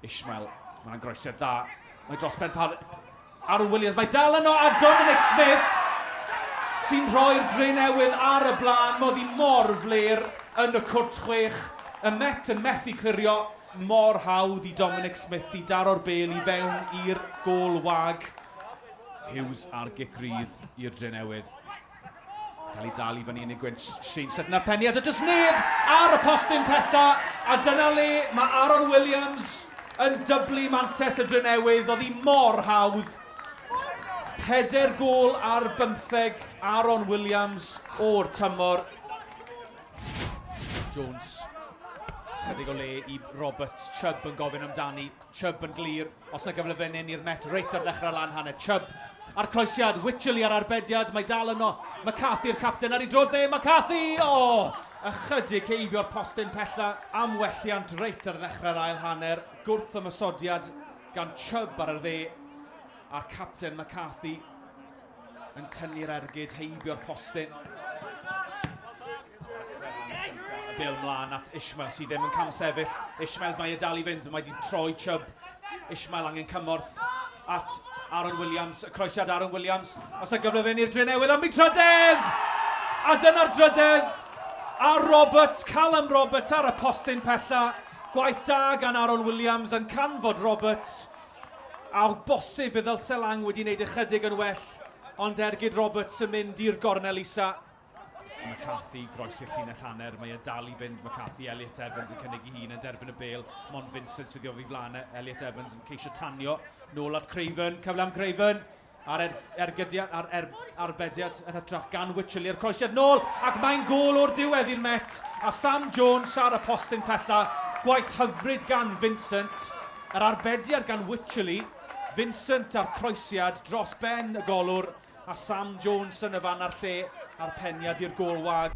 Ishmael, mae'n groesiad dda. Mae dros ben par Aaron Williams. Mae dal yno a Dominic Smith sy'n rhoi'r Drenewydd ar y blaen. Modd i mor fler yn y cwrt chwech. Y Met yn methu clirio. Mor hawdd i Dominic Smith i daro'r bel i fewn i'r gôl wag. Hughes ar gic rydd i'r Drenewydd. Cael ei dal i fyny yn y gwynt Shane Sutton a'r peniad. A dys neb ar y postyn pella. A dyna le mae Aaron Williams yn dyblu mantes y Drenewydd. Oedd hi mor hawdd. 4 gôl ar 15 Aaron Williams o'r tymor. Jones. Chydig o le i Roberts. Chubb yn gofyn amdani. Chubb yn glir. Os na gyfle fenyn i'r Met reit ar ddechrau lan hanner. Chubb ar croesiad. Wycheli ar arbediad. Mae dal yno. McCarthy'r capten ar ei drod dde. McCarthy! O! Ychydig heibio'r postyn pella. Amwelliant reit ar ddechrau'r ail hanner. Gwrth ymysodiad gan Chubb ar y dde. A'r capten McCarthy yn tynnu'r ergyd heibio'r postyn. Bil mlaen at Ishmael sydd ddim yn camsefyll. Ishmael mae ei dal i fynd, mae wedi troi Chubb. Ishmael angen cymorth at Aaron Williams, y croesiad Aaron Williams. Os na gyfle fe'n i'r Drenewydd, am ei drydedd! A dyna'r drydedd! A Roberts, Callum Roberts ar y postyn pella. Gwaith da gan Aaron Williams yn canfod Roberts. A bosib bydd ddylse lang wedi wneud ychydig yn well. Ond ergyd Roberts yn mynd i'r gornel isa. McCarthy, groes i'r llinell hanner, mae e dal i fynd McCarthy, Elliot Evans yn cynnig i hun yn derbyn y bel, Mon Vincent sydd wedi flaen, Elliot Evans yn ceisio tanio, nôl at Craven, cyfle am Craven, ar arbediad yn hytrach gan Wycheli, ar croesiad nôl, ac mae'n gôl o'r diwedd i'r Met, a Sam Jones ar y postyn pella, gwaith hyfryd gan Vincent, yr arbediad gan Wycheli, Vincent ar croesiad dros ben y golwr, a Sam Jones yn y fan ar lle, a'r peniad i'r gôl wag.